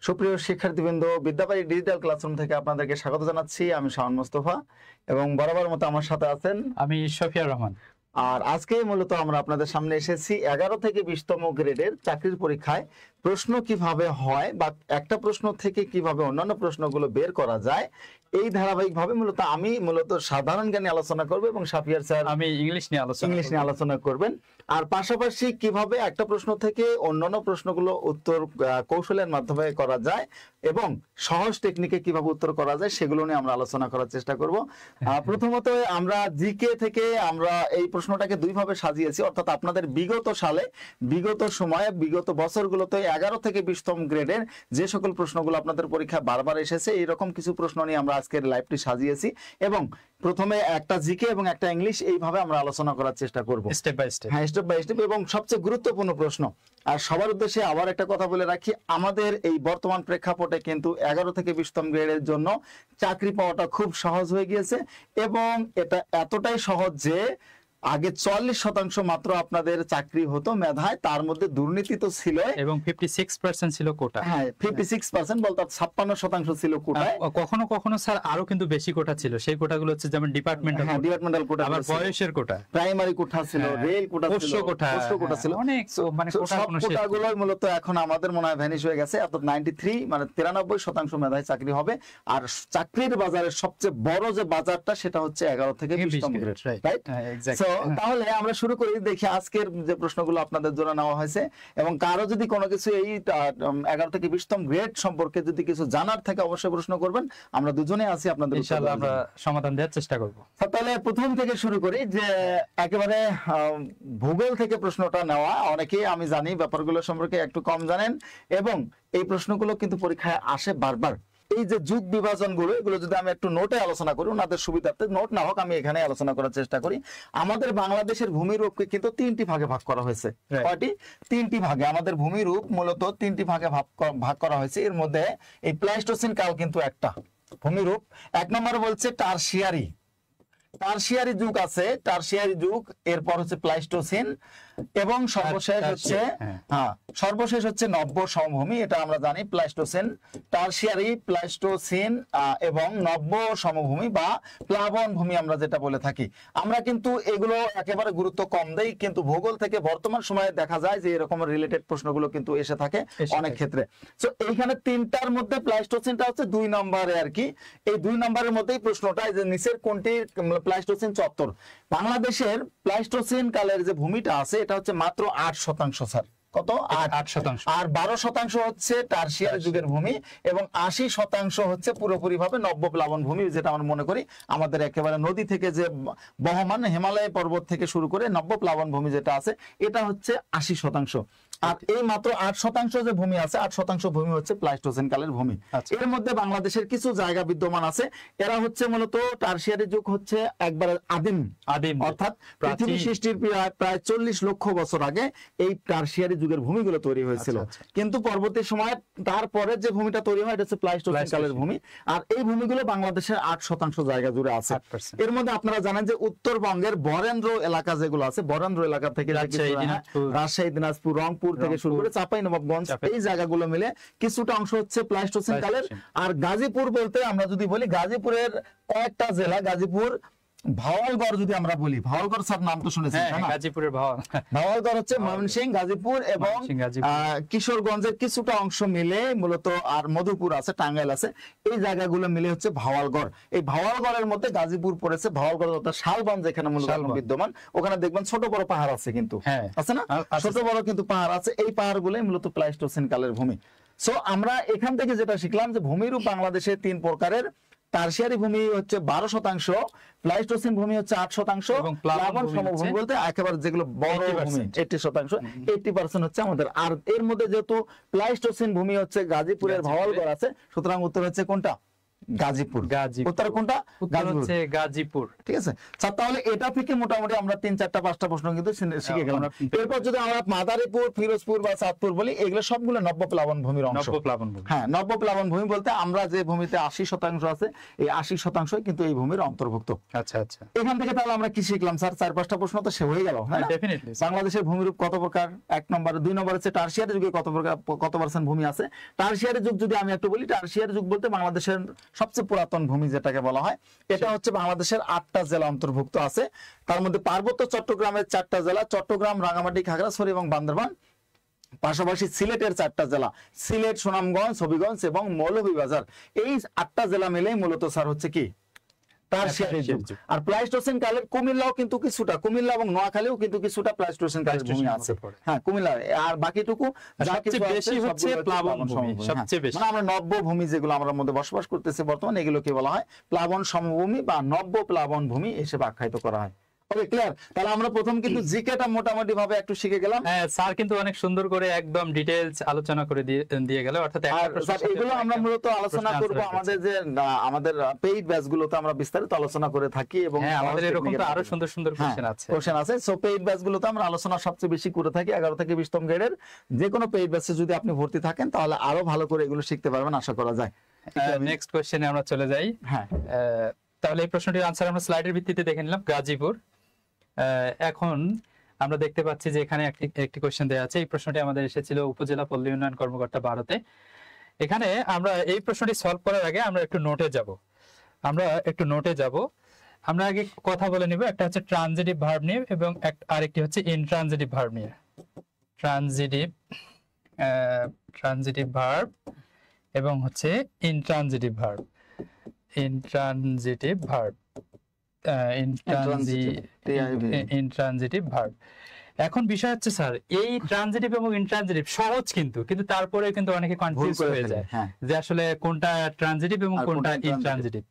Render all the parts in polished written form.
সুপ্রিয় শিক্ষার্থীবৃন্দ, Bidyabari digital classroom থেকে আপনাদেরকে স্বাগত জানাচ্ছি। আমি শাওন মোস্তফা এবং বরাবর মতো আমার সাথে আছেন আমি শফিয়া রহমান। আর আজকে মূলত আমরা আপনাদের সামনে এসেছি 11 থেকে 20তম গ্রেডের চাকরির পরীক্ষায় প্রশ্ন কিভাবে হয় বা একটা প্রশ্ন থেকে কিভাবে অন্যান্য প্রশ্নগুলো বের করা যায়, এই ধারাবাহিকভাবে আমি মূলত সাধারণ জ্ঞানে আলোচনা করব এবং শাফিয়ার স্যার আমি ইংলিশ নিয়ে আলোচনা করবেন। আর পাশাপাশি কিভাবে একটা প্রশ্ন থেকে অন্যান্য প্রশ্নগুলো উত্তর কৌশলের মাধ্যমে করা যায় এবং সহজ টেকনিকে কিভাবে উত্তর করা যায় সেগুলো নিয়ে আমরা আলোচনা করার চেষ্টা করব। প্রথমত আমরা জিকে থেকে আমরা এই প্রশ্নটাকে দুইভাবে সাজিয়েছি, অর্থাৎ আপনাদের বিগত সালে, বিগত সময়ে, বিগত বছরগুলোতে 11 থেকে 20তম গ্রেডের যে সকল প্রশ্নগুলো আপনাদের পরীক্ষায় বারবার এসেছে এইরকম কিছু প্রশ্ন নিয়ে আমরা আজকের লাইভটি সাজিয়েছি এবং প্রথমে একটা জিকে এবং একটা ইংলিশ এইভাবে আমরা আলোচনা করার চেষ্টা করব স্টেপ বাই স্টেপ। হ্যাঁ, স্টেপ বাই স্টেপ। এবং সবচেয়ে গুরুত্বপূর্ণ প্রশ্ন, আর সবার উদ্দেশ্যে আবার একটা কথা বলে রাখি, আমাদের এই বর্তমান প্রেক্ষাপটে কিন্তু 11 থেকে 20তম গ্রেডের জন্য চাকরি পাওয়াটা খুব সহজ হয়ে গিয়েছে এবং এটা এতটাই সহজ যে আগে 40% মাত্র আপনাদের চাকরি হতো মেধায়, তার মধ্যে দুর্নীতি তো ছিল এবং 56% ছিল কোটা। হ্যাঁ, 56% বলতে 56% ছিল কোটায়। কখনো কখনো স্যার আরো কিন্তু বেশি কোটা ছিল, সেই কোটাগুলো হচ্ছে যেমন ডিপার্টমেন্টাল কোটা, আবার বয়সের কোটা, প্রাইমারি কোটা ছিল, রেল কোটা ছিল, পোস্ট কোটা ছিল, অনেক মানে কোটাগুলো মূলত এখন আমাদের মনে হয় ভ্যানিশ হয়ে গেছে। অর্থাৎ 93 মানে 93% মেধায় চাকরি হবে। আর চাকরির বাজারের সবচেয়ে বড় যে বাজারটা সেটা হচ্ছে 11 থেকে 20তম গ্রেড, রাইট? তাহলে আমরা শুরু করি, দেখি আজকের যে প্রশ্নগুলো আপনাদের জন্য নেওয়া হয়েছে এবং কারো যদি কোনো কিছু এই 11 থেকে 20তম গ্রেড সম্পর্কে যদি কিছু জানার থাকে অবশ্যই প্রশ্ন করবেন, আমরা দুজনে আছি আপনাদের, ইনশাআল্লাহ আমরা সমাধান দেওয়ার চেষ্টা করব। তাহলে প্রথম থেকে শুরু করি যে একেবারে ভূগোল থেকে প্রশ্নটা নেওয়া। অনেকেই আমি জানি ব্যাপারগুলো সম্পর্কে একটু কম জানেন এবং এই প্রশ্নগুলো কিন্তু পরীক্ষায় আসে বারবার। এই যে যুগ বিভাজন গুলো, এগুলো যদি আমি একটু নোটে আলোচনা করি, ওনাদের সুবিধার্থে, নোট না হোক আমি এখানে আলোচনা করার চেষ্টা করি। আমাদের বাংলাদেশের ভূমিরূপকে কিন্তু 3টি ভাগে ভাগ করা হয়েছে। কয়টি? 3টি ভাগে। আমাদের ভূমিরূপ মূলত 3টি ভাগে ভাগ করা হয়েছে। এর মধ্যে এই প্লাইস্টোসিন কাল কিন্তু একটা ভূমিরূপ। 1 নম্বর বলছে টারশিয়ারি যুগ আছে, টারশিয়ারি যুগ, এরপর হচ্ছে প্লাইস্টোসিন এবং সর্বশেষ হচ্ছে নব্য সমভূমি। এটা আমরা জানি প্লাইস্টোসিন, টারশিয়ারি, প্লাইস্টোসিন এবং নব্য সমভূমি বা প্লাবন ভূমি আমরা যেটা বলে থাকি। আমরা কিন্তু এগুলো একেবারে গুরুত্ব কম দেই, কিন্তু ভূগোল থেকে বর্তমান সময়ে দেখা যায় যে এরকম রিলেটেড প্রশ্নগুলো কিন্তু এসে থাকে অনেক ক্ষেত্রে। তো এইখানে 3টার মধ্যে প্লাইস্টোসিনটা হচ্ছে 2 নম্বরে আর কি। এই 2 নম্বরের মধ্যেই প্রশ্নটা যে নিচের কোনটি প্লাইস্টোসিন চত্বর। বাংলাদেশের প্লাইস্টোসিন কালের যে ভূমিটা আছে এটা হচ্ছে মাত্র 8%, স্যার। কত? 8%। আর 12% হচ্ছে টারশিয়ারি যুগের ভূমি এবং 80% হচ্ছে পুরোপুরি ভাবে নব্য প্লাবন ভূমি, যেটা আমরা মনে করি আমাদের একেবারে নদী থেকে যে বহমান হিমালয় পর্বত থেকে শুরু করে নব্য প্লাবন ভূমি যেটা আছে এটা হচ্ছে 80%। আর এই মাত্র 8% যে ভূমি আছে, 8% ভূমি হচ্ছে প্লাইস্টোসিন কালের ভূমি। এর মধ্যে বাংলাদেশের কিছু জায়গা বিদ্যমান আছে। এরা হচ্ছে মূলত টারশিয়ারি যুগ হচ্ছে একবারে আদিম, অর্থাৎ পৃথিবী সৃষ্টির প্রায় 40 লক্ষ বছর আগে এই টারশিয়ারি যুগের ভূমিগুলো তৈরি হয়েছিল। কিন্তু পরবর্তী সময়ে তারপরে যে ভূমিটা তৈরি হয় এটা হচ্ছে প্লাইস্টোসিন কালের ভূমি। আর এই ভূমিগুলো বাংলাদেশের 8% জায়গা জুড়ে আছে। এর মধ্যে আপনারা জানেন যে উত্তরবঙ্গের বরেন্দ্র এলাকা যেগুলো আছে, বরেন্দ্র এলাকা থেকে রাজশাহী, দিনাজপুর, রংপুর থেকে শুরু করে চাঁপাইনবাবগঞ্জ, এই জায়গাগুলো মিলে কিছুটা অংশ হচ্ছে প্লাইস্টোসিন কালের। আর গাজীপুর বলতে আমরা যদি বলি, গাজীপুরের কয়েকটা জেলা, গাজীপুর, ভাওয়ালগড় যদি আমরা বলি, ভাওয়ালগড় স্যার নাম তো শুনেছেন, গাজীপুরের ভাওয়ালগড় হচ্ছে ময়মনসিংহ, গাজীপুর এবং কিশোরগঞ্জের কিছুটা অংশ মিলে মূলত, আর মধুপুর আছে, টাঙ্গাইল আছে, এই জায়গাগুলো মিলে হচ্ছে ভাওয়ালগড়। এই ভাওয়ালগড়ের মধ্যে গাজীপুর পড়েছে। ভাওয়ালগড় অর্থাৎ শালবন যেখানে মূলত বিদ্যমান, ওখানে দেখবেন ছোট বড় পাহাড় আছে, কিন্তু আছে না, ছোট বড় কিন্তু পাহাড় আছে। এই পাহাড়গুলোই মূলত প্লাইস্টোসিন কালের ভূমি। সো আমরা এখান থেকে যেটা শিখলাম যে ভূমিরূপ বাংলাদেশে 3 প্রকারের। টারশিয়ারি ভূমি হচ্ছে 12%, প্লাইস্টোসিন ভূমি হচ্ছে 8% এবং প্লাবন সমভূমি বলতে একেবারে যেগুলো বড় ভূমি 80%, 80% হচ্ছে আমাদের। আর এর মধ্যে যেহেতু প্লাইস্টোসিন ভূমি হচ্ছে গাজীপুরের ভাওয়ালগড় আছে, সুতরাং উত্তর হচ্ছে কোনটা? গাজীপুর। গাজীপুর। উত্তর কোনটা? উত্তর হচ্ছে গাজীপুর। ঠিক আছে স্যার, তাহলে এটা থেকে মোটামুটি আমরা 3, 4টা 5টা প্রশ্ন কিন্তু শিখে গেলাম। এরপর যদি আমরা মাদারীপুর, ফিরোজপুর বা চাঁদপুর বলি, এগুলো সবগুলো নব্য প্লাবন ভূমির অংশ। নব্য প্লাবন ভূমি। হ্যাঁ, নব্য প্লাবন ভূমি বলতে আমরা যে ভূমিতে 80% আছে, এই 80% কিন্তু এই ভূমির অন্তর্ভুক্ত। আচ্ছা আচ্ছা, এখান থেকে তাহলে আমরা কি শিখলাম স্যার? 4-5টা প্রশ্ন তো সে হয়ে গেল। হ্যাঁ, ডেফিনেটলি। বাংলাদেশের ভূমিরূপ কত প্রকার, 1 নম্বর। 2 নম্বর হচ্ছে টারশিয়ারি যুগে কত পার্সেন্ট ভূমি আছে। টারশিয়ারি যুগ যদি আমি একটু বলি, টারশিয়ারি যুগ বলতে বাংলাদেশের সবচেয়ে পুরাতন ভূমি যেটাকে বলা হয়, এটা হচ্ছে বাংলাদেশের 8টা জেলা অন্তর্ভুক্ত আছে। তার মধ্যে পার্বত্য চট্টগ্রামের 4টা জেলা, চট্টগ্রাম, রাঙ্গামাটি, খাগড়াছড়ি এবং বান্দরবান। পাশাপাশি সিলেটের 4টা জেলা, সিলেট, সুনামগঞ্জ, হবিগঞ্জ এবং মৌলভীবাজার। এই 8টা জেলা মিলেই মূলত স্যার হচ্ছে কি টারশিয়ারি যুগ। আর প্লাইস্টোসিন কালের কুমিল্লাও কিন্তু কিছুটা, কুমিল্লা এবং নোয়াখালীও কিন্তু কিছুটা প্লাইস্টোসিন কালের ভূমি আছে। হ্যাঁ, কুমিল্লা। আর বাকিটুকু যা কিছু বেশি হচ্ছে প্লাবন ভূমি, সবচেয়ে বেশি। মানে আমরা নব্য ভূমি যেগুলো আমরা মধ্যে বসবাস করতেছি বর্তমানে, এগুলোকে বলা হয় প্লাবন সমভূমি বা নব্য প্লাবন ভূমি হিসেবে আখ্যায়িত করা হয়। ওকে, ক্লিয়ার? তাহলে আমরা প্রথম কিন্তু জিকেটা মোটামুটি ভাবে একটু শিখে গেলাম। হ্যাঁ, স্যার কিন্তু অনেক সুন্দর করে একদম ডিটেইলস আলোচনা করে দিয়ে গেল। অর্থাৎ এগুলো আমরা মূলত আলোচনা করব আমাদের যে আমাদের পেইড ব্যাচগুলোতে আমরা বিস্তারিত আলোচনা করে থাকি। এবং হ্যাঁ, আমাদের এরকম তো আরো সুন্দর সুন্দর কোশ্চেন আছে। সো পেইড ব্যাচগুলোতে আমরা আলোচনা সবচেয়ে বেশি করে থাকি। 11 থেকে 20তম গ্রেডের যে কোনো পেইড ব্যাচে যদি আপনি ভর্তি থাকেন, তাহলে আরো ভালো করে এগুলো শিখতে পারবেন আশা করা যায়। নেক্সট কোশ্চেনে আমরা চলে যাই। হ্যাঁ, তাহলে এই প্রশ্নটির আনসার আমরা স্লাইডের ভিত্তিতে দেখে নিলাম, গাজীপুর। এখন আমরা দেখতে পাচ্ছি যে এখানে একটি কোশ্চেন দেওয়া আছে। এই প্রশ্নটি আমাদের এসেছিল উপজেলা পল্লী উন্নয়ন কর্মকর্তা 12-তে। এখানে আমরা এই প্রশ্নটি সলভ করার আগে আমরা একটু নোটে যাব। আমরা আগে কথা বলে নিব, একটা হচ্ছে ট্রানজিটিভ ভার্ব নিয়ে এবং আরেকটি হচ্ছে ইনট্রানজিটিভ ভার্ব নিয়ে। ট্রানজিটিভ ভার্ব এবং হচ্ছে ইনট্রানজিটিভ ভার্ব। Intransitive verb. এখন বিষয় হচ্ছে স্যার, এই ট্রানজিটিভ এবং ইনট্রানজিটিভ সহজ কিন্তু তারপরে কিন্তু অনেকে কনফিউজ হয়ে যায় যে আসলে কোনটা ট্রানজিটিভ এবং কোনটা ইনট্রানজিটিভ।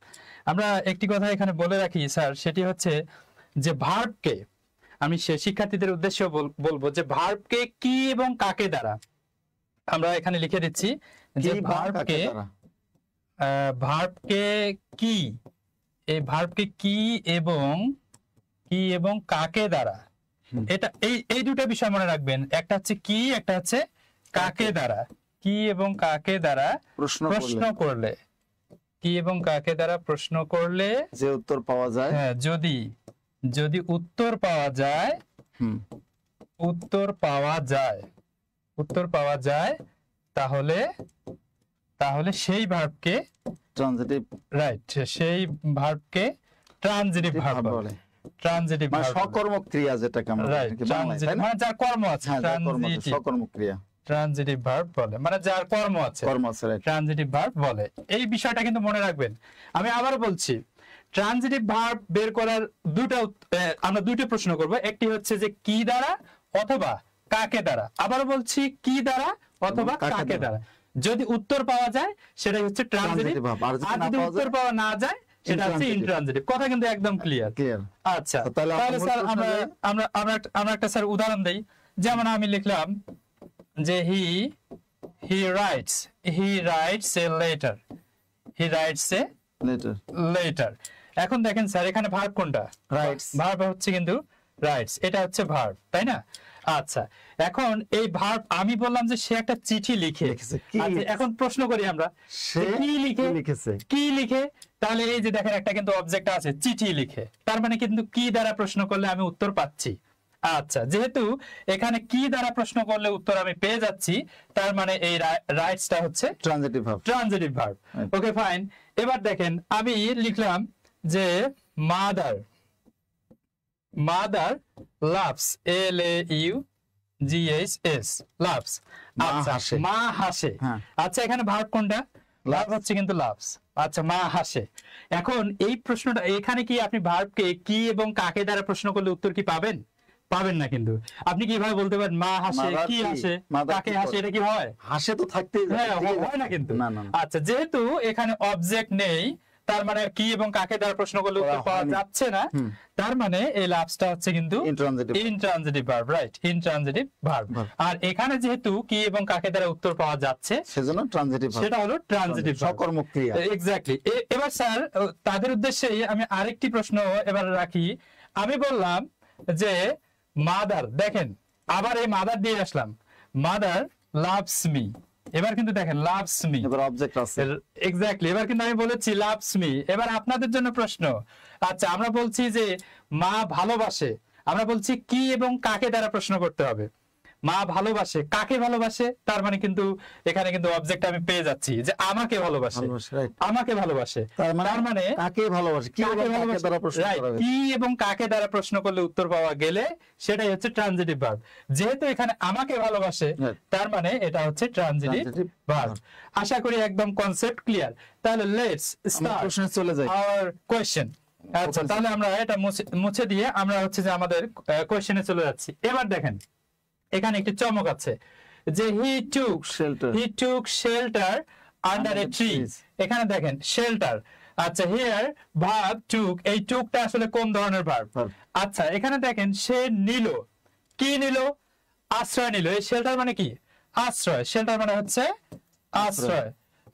আমরা একটি কথা এখানে বলে রাখি স্যার, সেটি হচ্ছে যে ভার্বকে আমি শিক্ষার্থীদের উদ্দেশ্যে বলবো যে ভার্বকে কি এবং কাকে দ্বারা, আমরা এখানে লিখে দিচ্ছি যে ভার্বকে কি, এই ভার্বকে কি এবং কাকে দ্বারা, এটা এই দুটো বিষয় মনে রাখবেন। একটা হচ্ছে কি, একটা হচ্ছে কাকে দ্বারা। কি এবং কাকে দ্বারা প্রশ্ন করলে, কি এবং কাকে দ্বারা প্রশ্ন করলে যে উত্তর পাওয়া যায়, হ্যাঁ, যদি উত্তর পাওয়া যায় তাহলে সেই ভার্বকে ট্রানজিটিভ, রাইট, সেই ভার্বকে ট্রানজিটিভ ভার্ব বলে। ট্রানজিটিভ মানে সকর্মক ক্রিয়া যেটাকে আমরা ট্রানজিটিভ মানে যার কর্ম আছে, সকর্মক ক্রিয়া ট্রানজিটিভ ভার্ব বলে, মানে যার কর্ম আছে ট্রানজিটিভ ভার্ব বলে। এই বিষয়টা কিন্তু মনে রাখবেন। আমি আবার বলছি, ট্রানজিটিভ ভার্ব বের করার আমরা দুটো প্রশ্ন করব। একটি হচ্ছে যে কি দ্বারা অথবা কাকে দ্বারা। আবার বলছি, কি দ্বারা অথবা কাকে দ্বারা। যদি উত্তর পাওয়া যায় সেটাই হচ্ছে ট্রানজিটিভ, আর যদি উত্তর পাওয়া না যায় সেটা হচ্ছে ইনট্রানজিটিভ। কথা কিন্তু একদম ক্লিয়ার। আচ্ছা, তাহলে স্যার আমরা একটা স্যার উদাহরণ দেই। যেমন আমি লিখলাম যে he writes a letter। এখন দেখেন স্যার, এখানে ভার্ব কোনটা? ভার্ব হচ্ছে কিন্তু রাইটস, এটা হচ্ছে ভার্ব, তাই না? আচ্ছা, এখন এই ভার্ব আমি বললাম যে সে একটা চিঠি লিখেছে। এখন প্রশ্ন করি আমরা, কি লিখে? তাহলে এই যে দেখেন একটা কিন্তু অবজেক্ট আছে, চিঠি লিখে। তার মানে কিন্তু কি দ্বারা প্রশ্ন করলে আমি উত্তর পাচ্ছি। আচ্ছা, যেহেতু এখানে কি দ্বারা প্রশ্ন করলে উত্তর আমি পেয়ে যাচ্ছি, তার মানে এই রাইটসটা হচ্ছে ট্রানজিটিভ ভার্ব। ওকে, ফাইন। এবার দেখেন আমি লিখলাম যে মাদার লাভস, LAUGHS, লাভস। আচ্ছা, মা হাসে। আচ্ছা, এখানে ভার্ব কোনটা? লাভ হচ্ছে কিন্তু লাভস। আচ্ছা, মা হাসে। এখন এই প্রশ্নটা এখানে কি আপনি ভার্বকে কি এবং কাকে দ্বারা প্রশ্ন করলে উত্তর কি পাবেন? পাবেন না। কিন্তু আপনি কিভাবে বলতে পারেন মা হাসে, কি হাসে, কাকে হাসে? এটা কি হয়? হাসে তো থাকতেই হয় না কিন্তু। আচ্ছা, যেহেতু এখানে অবজেক্ট নেই, তার মানে কি এবং কাকে দ্বারা প্রশ্ন করলে উত্তর পাওয়া যাচ্ছে না, তার মানে এই লাভসটা হচ্ছে কিন্তু intransitive verb, right, intransitive verb. আর এখানে যেহেতু কি এবং কাকে দ্বারা উত্তর পাওয়া যাচ্ছে সেজন্য ট্রানজিটিভ ভার্ব, সেটা হলো ট্রানজিটিভ সকর্ম ক্রিয়া। এক্স্যাক্টলি। এবার স্যার তাদের উদ্দেশ্যেই আমি আরেকটি প্রশ্ন এবার রাখি। আমি বললাম যে মাদার, দেখেন আবার এই মাদার দিয়ে আসলাম, মাদার লাভস মি। এবার কিন্তু দেখেন লাভস মি, এবার অবজেক্ট আছে, এক্স্যাক্টলি। এবার কিন্তু আমি বলেছি লাভস মি। এবার আপনাদের জন্য প্রশ্ন, আচ্ছা আমরা বলছি যে মা ভালোবাসে, আমরা বলছি কি এবং কাকে দ্বারা প্রশ্ন করতে হবে। মা ভালোবাসে, কাকে ভালোবাসে, তার মানে কিন্তু এখানে কিন্তু অবজেক্ট আমি পেয়ে যাচ্ছি যে আমাকে ভালোবাসে, আমাকে ভালোবাসে, তার মানে কাকে ভালোবাসে, কি এবং কাকে দ্বারা প্রশ্ন করা হবে। কি এবং কাকে দ্বারা প্রশ্ন করলে উত্তর পাওয়া গেলে সেটাই হচ্ছে ট্রানজিটিভ ভার্ব। যেহেতু এখানে আমাকে ভালোবাসে, তার মানে এটা হচ্ছে ট্রানজিটিভ ভার্ব। আশা করি একদম কনসেপ্ট ক্লিয়ার। তাহলে লেটস স্টার্ট প্রশ্নে চলে যাই, আওয়ার কোয়েশ্চেন। আচ্ছা তাহলে আমরা এটা মুছে দিয়ে আমরা হচ্ছে যে আমাদের কোয়েশ্চেনে চলে যাচ্ছি। এবার দেখেন এখানে একটি চমক আছে যে he took shelter under a tree. এখানে দেখেন শেল্টার, আচ্ছা হিয়ার ভার্ব টুক, এই টুকটা আসলে কোন ধরনের ভার্ব? আচ্ছা এখানে দেখেন সে নিল, কি নিল? আশ্রয় নিল। এই শেল্টার মানে কি? আশ্রয়। শেল্টার মানে হচ্ছে আশ্রয়।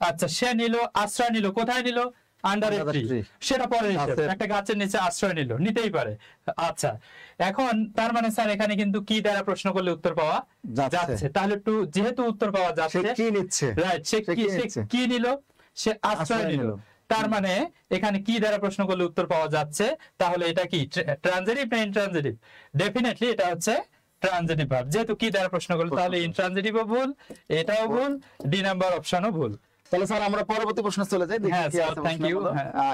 আচ্ছা সে নিল, আশ্রয় নিল, কোথায় নিল? Under a tree. সেটা পরে একটা গাছের নিচে আশ্রয় নিল, নিতেই পারে। আচ্ছা এখন তার মানে স্যার এখানে কিন্তু কি দ্বারা প্রশ্ন করলে উত্তর পাওয়া যাচ্ছে। তাহলে যেহেতু উত্তর পাওয়া যাচ্ছে, কি নিচ্ছে, রাইট, সে কি নিল? সে আশ্রয় নিল। তার মানে এখানে কি দ্বারা প্রশ্ন করলে উত্তর পাওয়া যাচ্ছে, তাহলে এটা কি ট্রানজিটিভ না ইনট্রানজিটিভ? ডেফিনেটলি এটা হচ্ছে ট্রানজিটিভ ভার্ব। যেহেতু কি দ্বারা প্রশ্ন করলে, তাহলে ইনট্রানজিটিভও ভুল, এটাও ভুল, ডি নাম্বার অপশনও ভুল। তাহলে স্যার আমরা পরবর্তী প্রশ্নে চলে যাই। Thank you.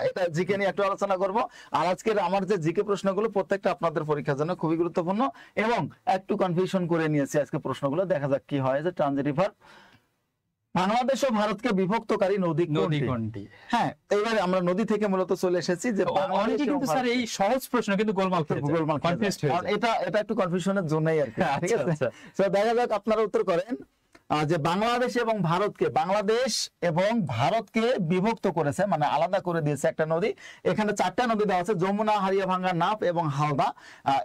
এটা জিকে নিয়ে একটু আলোচনা করব। আর আজকের আমার যে জিকে প্রশ্নগুলো প্রত্যেকটা আপনাদের পরীক্ষার জন্য খুবই গুরুত্বপূর্ণ এবং একটু কনফিউশন করে নিয়েছি আজকে প্রশ্নগুলো। দেখা যাক কি হয়। যে ট্রানজিটিভ ভার্ব, বাংলাদেশ ও ভারতকে বিভক্তকারী নদী কোনটি? হ্যাঁ এবারে আমরা নদী থেকে মূলত চলে এসেছি যে অনেকে কিন্তু স্যার এই সহজ প্রশ্ন কিন্তু গোলমাল কনফিউজড হয়ে যায়। এটা একটু কনফিউশনের জন্যই আর কি, ঠিক আছে। তো দেখা যাক আপনারা উত্তর করেন যে বাংলাদেশ এবং ভারতকে, বাংলাদেশ এবং ভারতকে বিভক্ত করেছে, মানে আলাদা করে দিয়েছে একটা নদী। এখানে 4টা নদী দেওয়া আছে, যমুনা, হারিয়াভাঙ্গা, নাফ এবং হালদা।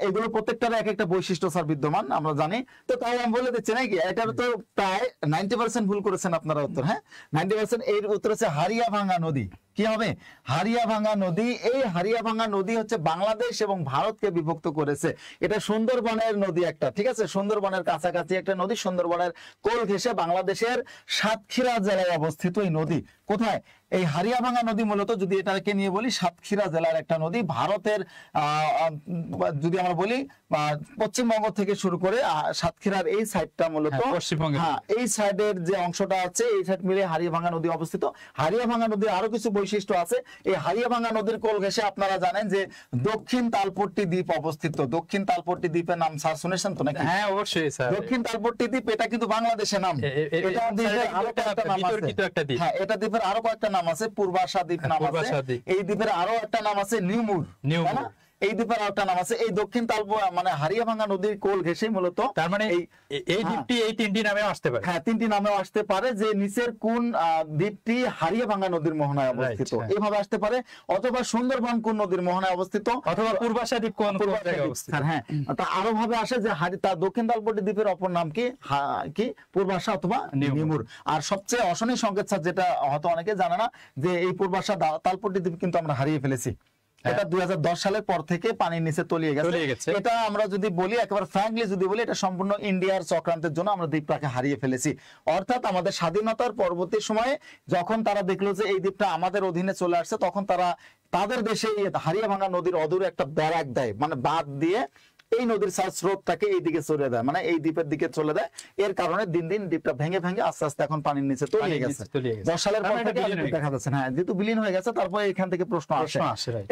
এগুলো প্রত্যেকটার এক একটা বৈশিষ্ট্য স্যার বিদ্যমান, আমরা জানি। তো তাই আমি বলে দিচ্ছি নাকি, এটার তো প্রায় 90% ভুল করেছেন আপনারা উত্তর। হ্যাঁ 90% এর উত্তর হচ্ছে হারিয়াভাঙ্গা নদী। কি হবে? হারিয়াভাঙ্গা নদী। এই হারিয়াভাঙ্গা নদী হচ্ছে বাংলাদেশ এবং ভারতকে বিভক্ত করেছে। এটা সুন্দরবনের নদী একটা, ঠিক আছে, সুন্দরবনের কাছাকাছি একটা নদী। সুন্দরবনের কোল ঘেঁষে বাংলাদেশের সাতক্ষীরা জেলায় অবস্থিত এই নদী। কোথায়? এই হারিয়াভাঙ্গা নদী মূলত যদি এটাকে নিয়ে বলি, সাতক্ষীরা জেলার একটা নদী। ভারতের যদি আমরা বলি পশ্চিমবঙ্গ থেকে শুরু করে সাতক্ষীরার এই সাইডটা মূলত পশ্চিমবঙ্গ, হ্যাঁ এই সাইডের যে অংশটা আছে এই সাইড মিলে হারিয়াভাঙ্গা নদী অবস্থিত। হারিয়াভাঙ্গা নদীর আরো কিছু বৈশিষ্ট্য আছে। এই হারিয়াভাঙ্গা নদীর কোল ঘেঁষে আপনারা জানেন যে দক্ষিণ তালপট্টি দ্বীপ অবস্থিত। দক্ষিণ তালপট্টি দ্বীপের নাম স্যার শুনেছেন তো নাকি? হ্যাঁ অবশ্যই স্যার। দক্ষিণ তালপট্টি দ্বীপ এটা কিন্তু বাংলাদেশের নাম। এটা দ্বীপের আরো কয়েকটা নাম আছে। হ্যাঁ এটা দ্বীপের আরো কয়েকটা নাম আছে। পূর্বাশা দ্বীপ নাম আছে। এই দ্বীপের আরো একটা নাম আছে নিউমুর। এই দ্বীপের আরেকটা নাম আছে। এই দক্ষিণ মানে হারিয়াভাঙ্গা নদীর কোল ঘেঁষে মূলত, তার মানে এই দ্বীপটি এই তিনটি নামেও আসতে পারে। হ্যাঁ তিনটি নামেও আসতে পারে। যে নিচের কোন দ্বীপটি হারিয়াভাঙ্গা নদীর মোহনায় অবস্থিত, এইভাবে আসতে পারে। অথবা সুন্দরবন কোন নদীর মোহনায় অবস্থিত, অথবা পূর্বাশা দ্বীপ কোন জায়গায় অবস্থিত। হ্যাঁ তা আরো ভাবে আসে যে তার দক্ষিণ তালপট্টি দ্বীপের অপর নাম কি পূর্বাশা অথবা নিমুর। আর সবচেয়ে অশনি সংকেত স্যার যেটা হয়তো অনেকে জানে না, যে এই পূর্বাশা তালপট্টি দ্বীপ কিন্তু আমরা হারিয়ে ফেলেছি। এটা 2010 সালের পর থেকে পানির নিচে তলিয়ে গেছে। এটা আমরা যদি বলি, একেবারে ফ্র্যাঙ্কলি যদি বলি, এটা সম্পূর্ণ ইন্ডিয়ার চক্রান্তের জন্য আমরা দ্বীপটাকে হারিয়ে ফেলেছি। অর্থাৎ আমাদের স্বাধীনতার পরবর্তী সময়ে যখন তারা দেখলো যে এই দ্বীপটা আমাদের অধীনে চলে আসছে, তখন তারা তাদের দেশে হারিয়াভাঙ্গা নদীর অদূরে একটা ব্যারাক দেয়, মানে বাঁধ দিয়ে এই নদীর স্রোতটাকে এই দিকে চলে দেয়, মানে এই দ্বীপের দিকে চলে দেয়। এর কারণে দিন দিন দ্বীপটা ভেঙে ভেঙে আস্তে আস্তে এখন পানির নিচে তলিয়ে গেছে। 10 সালের পর থেকে দেখা যাচ্ছে। হ্যাঁ যেহেতু বিলীন হয়ে গেছে, তারপরে এখান থেকে প্রশ্ন আসে।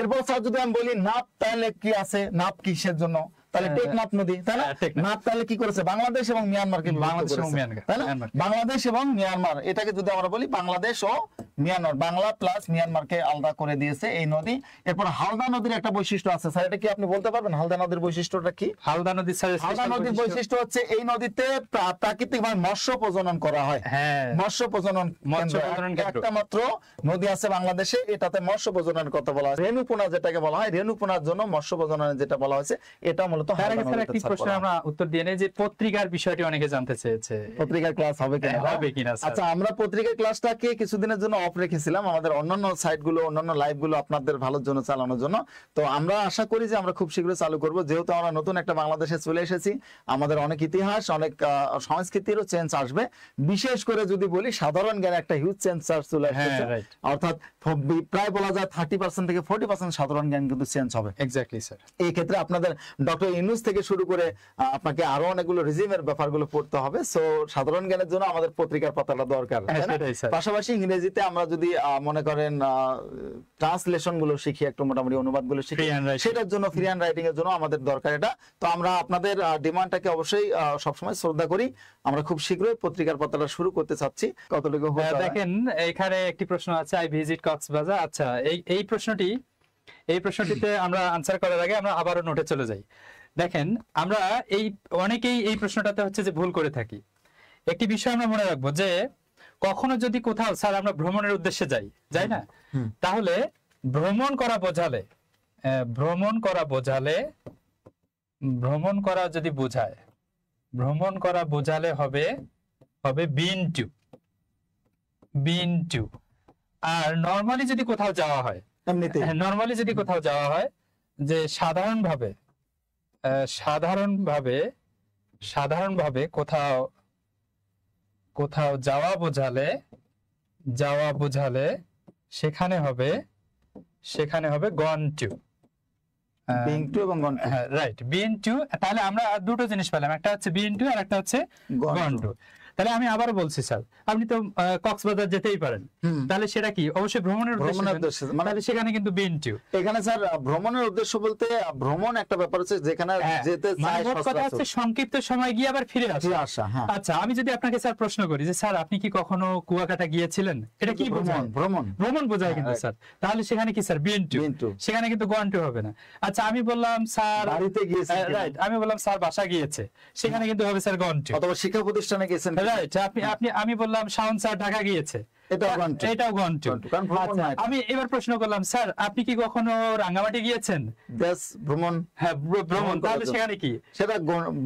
এরপর স্যার যদি আমি বলি নাপ, তাহলে কি আছে? নাপ কিসের জন্য? তাহলে টেকনাফ নদী, তাই না? নাপ তাহলে কি করেছে? বাংলাদেশ এবং মিয়ানমারকে, বাংলাদেশ এবং মিয়ানমার, এটাকে যদি আমরা বলি বাংলাদেশ ও মিয়ানমার, বাংলা প্লাস মিয়ানমারকে আলাদা করে দিয়েছে এই নদী। এরপর হালদা নদীর একটা বৈশিষ্ট্য আছে স্যার, এটা কি আপনি বলতে পারবেন হালদা নদীর বৈশিষ্ট্যটা কি? হালদা নদী স্যার, হালদা নদীর বৈশিষ্ট্য হচ্ছে এই নদীতে প্রাকৃতিকভাবে মৎস্য প্রজনন করা হয়। হ্যাঁ, মৎস্য প্রজনন কেন্দ্র একটা মাত্র নদী আছে বাংলাদেশে, এটাতে মৎস্য প্রজননের কথা বলা হয়। রেণুপোনা যেটাকে বলা হয়, রেণুপোনার জন্য মৎস্য প্রজননের যেটা বলা হয়েছে, এটা মূলত তার আগে স্যার একটি প্রশ্ন আমরা উত্তর দিয়ে নেই যে পত্রিকার বিষয়টি অনেকে জানতে চেয়েছে, পত্রিকার ক্লাস হবে কিনা। আচ্ছা, আমরা পত্রিকার ক্লাসটাকে কিছুদিনের জন্য অফ রেখেছিলাম আমাদের অন্যান্য সাইটগুলো, অন্যান্য লাইভগুলো আপনাদের ভালোর জন্য চালানোর জন্য। তো আমরা আশা করি যে আমরা খুব শীঘ্রই চালু করব, যেহেতু আমরা নতুন একটা বাংলাদেশে চলে এসেছি, আমাদের অনেক ইতিহাস, অনেক সংস্কৃতিরও চেঞ্জ আসবে। বিশেষ করে যদি বলি সাধারণ জ্ঞানে একটা হিউজ চেঞ্জ চলে আসছে, অর্থাৎ প্রায় বলা যায় 30% থেকে 40% সাধারণ জ্ঞান কিন্তু চেঞ্জ হবে। Exactly sir. এই ক্ষেত্রে আপনাদের ডক্টর ইউনূস থেকে শুরু করে আপনাকে আরো অনেকগুলো রিজিমের ব্যাপারগুলো পড়তে হবে। সো সাধারণ জ্ঞানের জন্য আমাদের পত্রিকার পাতাটা দরকার। পাশাপাশি ইংরেজিতে আমরা যদি মনে করেন ট্রান্সলেশন গুলো শিখি, একটু মোটামুটি অনুবাদ গুলো শিখি, সেটার জন্য ফ্রি হ্যান্ড রাইটিং এর জন্য আমাদের দরকার এটা। তো আমরা আপনাদের ডিমান্ডটাকে অবশ্যই সবসময় শ্রদ্ধা করি। আমরা খুব শীঘ্রই পত্রিকার পাতাটা শুরু করতে চাচ্ছি। কতটুকু দেখেন এখানে একটি প্রশ্ন আছে, আই ভিজিট কক্সবাজার। আচ্ছা, এই প্রশ্নটিতে আমরা আনসার করার আগে আমরা আবারও নোটে চলে যাই। দেখেন আমরা অনেকেই এই প্রশ্নটাতে হচ্ছে যে ভুল করে থাকি। একটি বিষয় আমরা মনে রাখবো যে কখনো যদি কোথাও স্যার আমরা ভ্রমণের উদ্দেশ্যে যাই না, তাহলে ভ্রমণ করা বোঝালে হবে বিন টু। আর নরমালি যদি কোথাও যাওয়া হয় যে সাধারণভাবে কোথাও যাওয়া বোঝালে সেখানে হবে গন টু, বিং টু এবং গন টু। হ্যাঁ, রাইট, বিন টু। তাহলে আমরা দুটো জিনিস পেলাম, একটা হচ্ছে বিন টু আর একটা হচ্ছে গন টু। তাহলে আমি আবারও বলছি স্যার, আপনি তো কক্সবাজার যেতেই পারেন, তাহলে সেটা কি অবশ্যই ভ্রমণের উদ্দেশ্যে, মানে সেখানে কিন্তু বিন টু। এখানে স্যার ভ্রমণের উদ্দেশ্য বলতে ভ্রমণ একটা ব্যাপার হচ্ছে যেখানে যেতে চাই, কথা হচ্ছে সংক্ষিপ্ত সময় গিয়ে আবার ফিরে আসা। আচ্ছা, আমি যদি আপনাকে স্যার প্রশ্ন করি যে স্যার আপনি কি কখনো কুয়াকাটা গিয়েছিলেন, এটা কি বোঝায়? ভ্রমণ বোঝায় কিন্তু স্যার। তাহলে সেখানে কি স্যার বিন টু, সেখানে কিন্তু গন টু হবে না। আচ্ছা, আমি বললাম স্যার বাড়িতে গিয়েছে, রাইট, আমি বললাম স্যার বাসা গিয়েছে, সেখানে কিন্তু হবে স্যার গন টু। অথবা শিক্ষা প্রতিষ্ঠানে গেছেন, রাইট, আমি বললাম শাওন স্যার ঢাকা গিয়েছে, এটাও গন টু। আমি এবার প্রশ্ন করলাম স্যার আপনি কি কখনো রাঙ্গামাটি গিয়েছেন, ভ্রমণ। হ্যাঁ, ভ্রমণ, তাহলে সেখানে কি সেটা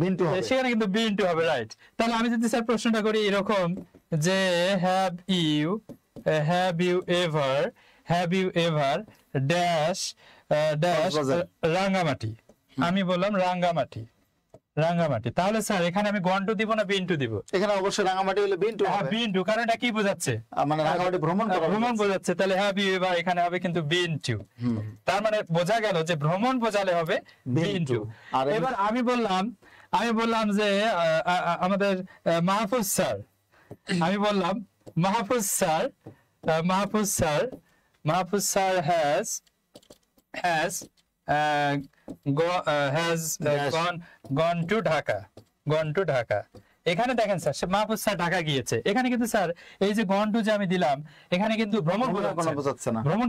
বিন টু হবে, সেখানে কিন্তু বিন টু হবে, রাইট। তাহলে আমি যদি স্যার প্রশ্নটা করি এরকম যে have you ever dash Rangamati, আমি বললাম রাঙ্গামাটি, তাহলে স্যার এখানে আমি গন টু দিব না বিন টু দিব? এখানে অবশ্যই রাঙ্গামাটি হলে বিন টু হবে। বিন টু, কারণ এটা কি বোঝাচ্ছে? মানে রাঙ্গামাটি ভ্রমণ বোঝাচ্ছে। তাহলে হ্যাভ ইউ এভার এখানে হবে কিন্তু বিন টু। তার মানে বোঝা গেল যে ভ্রমণ বোঝালে হবে বিন টু। এবার আমি বললাম যে আমাদের Mahfuz sir, Mahfuz sir has gone to Dhaka. এখানে দেখেন স্যার মাহফুজ স্যার ঢাকা গিয়েছে, এখানে কিন্তু স্যার এই যে গন টু যে আমি দিলাম এখানে কিন্তু ভ্রমণ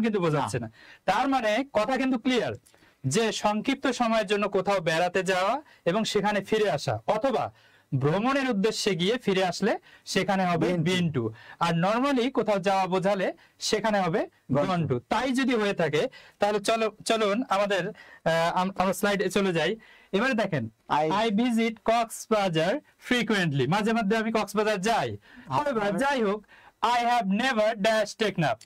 কিন্তু বোঝাচ্ছে না। তার মানে কথা কিন্তু ক্লিয়ার যে সংক্ষিপ্ত সময়ের জন্য কোথাও বেড়াতে যাওয়া এবং সেখানে ফিরে আসা, অথবা ভ্রমণের উদ্দেশ্যে গিয়ে ফিরে আসলে সেখানে হবে বিন টু। আর নরমালি কোথাও যাওয়া বোঝালে সেখানে হবে গন টু। তাই যদি হয়ে থাকে তাহলে চলুন আমাদের আমরা স্লাইডে চলে যাই। এবারে দেখেন আই ভিজিট কক্সবাজার ফ্রিকুয়েন্টলি, মাঝে মধ্যে আমি কক্সবাজার যাই। যাই হোক, I have never dash Teknaf,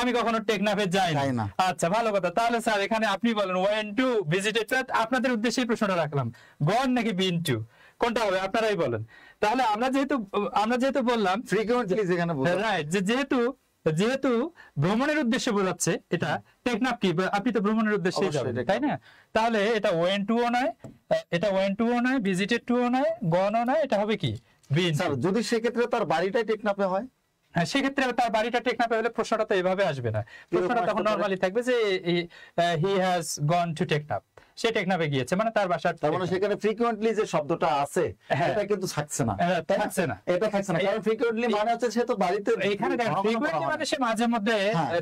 আমি কখনো টেকনাফে যাই না। আচ্ছা, ভালো কথা। তাহলে স্যার এখানে আপনি বলেন ওয়েন টু ভিজিটেড, আপনাদের উদ্দেশ্যে প্রশ্নটা রাখলাম, গন নাকি বিন টু, কোনটা হবে আপনারাই বলেন। তাহলে আমরা যেহেতু বললাম ফ্রিকুয়েন্টলি, যেখানে রাইট, যে যেহেতু ভ্রমণের উদ্দেশ্যে বোঝাচ্ছে, এটা টেকনাফ কি আপনি তো ভ্রমণের উদ্দেশ্যে যাবেন, তাই না? তাহলে এটা ওয়েন টু ও নয়, ভিজিটেড টু ও নয়, গন ও নয়, এটা হবে কি বিন। স্যার যদি সেক্ষেত্রে তার বাড়িটাই টেকনাফে হয়, হ্যাঁ, সেক্ষেত্রে তার বাড়িটা টেকনাফে হলে প্রশ্নটা তো এভাবে আসবে না, প্রশ্নটা তখন নরমালি থাকবে যে he has gone to Teknaf, সে টেকনাফে গিয়েছে, মানে তার বাসা তার মানে সেখানে ফ্রিকোয়েন্টলি যে শব্দটা আছে এটা কিন্তু থাকছে না, থাকছে না, এটা থাকছে না, কারণ ফ্রিকোয়েন্টলি মানে হচ্ছে সে তো বাড়িতে এখানে ফ্রিকোয়েন্টলি মানে সে মাঝে মধ্যে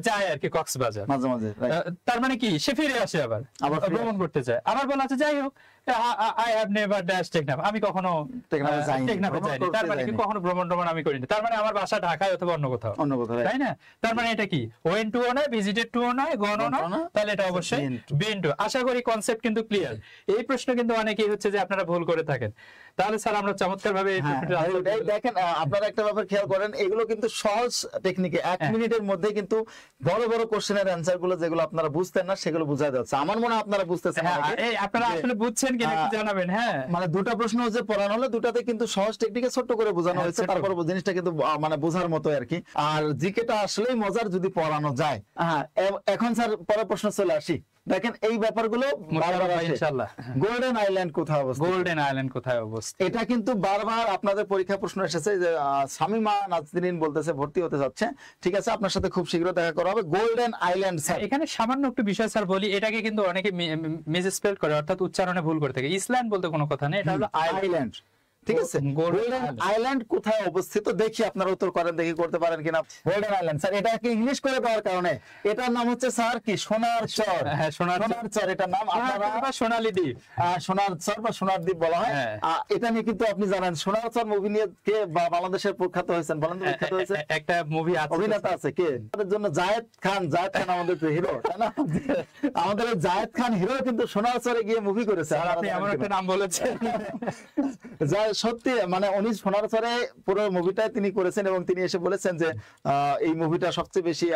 যায় আর কি কক্সবাজার মাঝে মাঝে, তার মানে কি সে ফিরে আসে আবার ভ্রমণ করতে যায়। আবার বলা আছে যাই হোক I have never dash Teknaf, আমি কখনো টেকনাফে যাইনি, তার মানে কি কখনো ভ্রমণ আমি করিনি, তার মানে আমার বাসা ঢাকায় অথবা অন্য কোথাও, তাই না? তার মানে এটা কি ওয়েন টু ও নয়, ভিজিটেড টু ও নয়, গন ও নয়, তাহলে এটা অবশ্যই বিন টু। আশা করি কনসেপ্ট কিন্তু ক্লিয়ার। এই প্রশ্ন কিন্তু অনেকেই হচ্ছে যে আপনারা ভুল করে থাকেন। তাহলে স্যার আমরা চমৎকার ভাবে দেখেন, আপনারা একটা ব্যাপার খেয়াল করেন, এগুলো কিন্তু সহজ টেকনিকে 1 মিনিটের মধ্যে কিন্তু বড় বড় কোশ্চেনের অ্যানসার গুলো যেগুলো আপনারা বুঝতেন না সেগুলো বুঝাই যাচ্ছে। আমার মনে হয় আপনারা বুঝতেছেন, আপনারা আসলে বুঝছেন কিনা একটু জানাবেন। হ্যাঁ, মানে দুটো প্রশ্ন হচ্ছে পড়ানো হলো, দুটাতে কিন্তু সহজ টেকনিকে ছোট করে বোঝানো হয়েছে, তারপর জিনিসটা কিন্তু মানে বোঝার মতো আর কি। আর জিকেটা আসলেই মজার যদি পড়ানো যায়। হ্যাঁ, এখন স্যার পরের প্রশ্ন চলে আসি। দেখেন এই ব্যাপারগুলো বারবার আসে, ইনশাআল্লাহ। গোল্ডেন আইল্যান্ড কোথায় অবস্থিত? গোল্ডেন আইল্যান্ড কোথায় অবস্থিত? এটা কিন্তু বারবার আপনাদের পরীক্ষা প্রশ্ন এসেছে যে শামিমা নাজরিন বলতেছে ভর্তি হতে যাচ্ছে, ঠিক আছে, আপনার সাথে খুব শীঘ্র দেখা করা হবে। গোল্ডেন আইল্যান্ড স্যার, এখানে সামান্য একটু বিষয় স্যার বলি, এটাকে কিন্তু অনেকে মিসস্পেল করে, অর্থাৎ উচ্চারণে ভুল করে থাকে। ইসল্যান্ড বলতে কোনো কথা নেই, এটা হলো আইল্যান্ড, ঠিক আছে। গোল্ডেন আইল্যান্ড কোথায় অবস্থিত দেখি আপনারা উত্তর করেন, দেখি করতে পারেন কিনা। গোল্ডেন আইল্যান্ড স্যার, এটা কি ইংলিশ করে দেওয়ার কারণে এটার নাম হচ্ছে স্যার কি সোনার চর। হ্যাঁ, সোনার চর এটার নাম, আপনারা সোনালী দ্বীপ, সোনার চর বা সোনার দ্বীপ বলা হয়। এটা নিয়ে কিন্তু আপনি জানেন সোনার চর মুভি নিয়ে কে বাংলাদেশের প্রখ্যাত হয়েছেন বলেন তো? প্রখ্যাত হয়েছে একটা মুভি আছে, অভিনেতা আছে কে আমাদের জন্য? জায়েদ খান। জায়েদ খান আমাদের হিরো, তাই না? আমাদের জায়েদ খান হিরো কিন্তু সোনার চরে গিয়ে মুভি করেছে। আপনি এমন একটা নাম বলেছেন, সত্যি মানে উনি সোনার চরে পুরো মুভিটাই তিনি করেছেন এবং তিনি এসে বলেছেন যে এই মুভিটা সবচেয়ে বেশি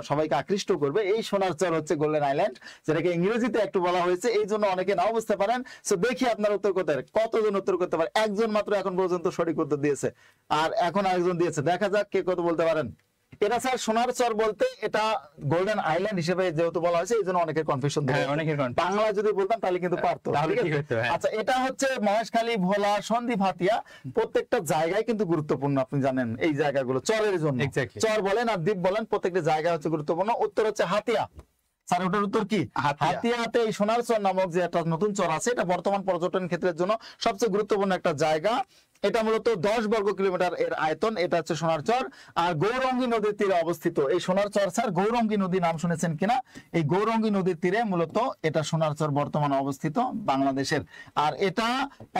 সবাইকে আকৃষ্ট করবে এই সোনার চর হচ্ছে গোল্ডেন আইল্যান্ড, যেটাকে ইংরেজিতে একটু বলা হয়েছে, এই জন্য অনেকে নাও বুঝতে পারেন। সো দেখি আপনার উত্তর করতে কতজন উত্তর করতে পারে। একজন মাত্র এখন পর্যন্ত সঠিক উত্তর দিয়েছে, আর এখন আরেকজন দিয়েছে, দেখা যাক কে কত বলতে পারেন। এটা স্যার সোনার চর বলতে এটা গোল্ডেন আইল্যান্ড হিসেবে যেহেতু বলা হয়েছে এই জন্য অনেকের কনফিউশন। বাংলা যদি বলতাম তাহলে কিন্তু পারতো। আচ্ছা, এটা হচ্ছে মহেশখালী, ভোলা, সন্দ্বীপ, হাতিয়া, প্রত্যেকটা জায়গায় কিন্তু গুরুত্বপূর্ণ। আপনি জানেন এই জায়গাগুলো চরের জন্য, চর বলেন আর দ্বীপ বলেন, প্রত্যেকটা জায়গা হচ্ছে গুরুত্বপূর্ণ। উত্তর হচ্ছে হাতিয়া। স্যার ওটার উত্তর কি? হাতিয়াতে এই সোনার চর নামক যে একটা নতুন চর আছে, এটা বর্তমান পর্যটন ক্ষেত্রের জন্য সবচেয়ে গুরুত্বপূর্ণ একটা জায়গা। এটা মূলত 10 বর্গ কিলোমিটার এর আয়তন। এটা হচ্ছে সোনার চর, আর গৌরঙ্গী নদীর তীরে অবস্থিত এই সোনার চর। স্যার গৌরঙ্গী নদী নাম শুনেছেন কিনা? এই গৌরঙ্গী নদীর তীরে মূলত এটা সোনার চর বর্তমানে অবস্থিত বাংলাদেশের। আর এটা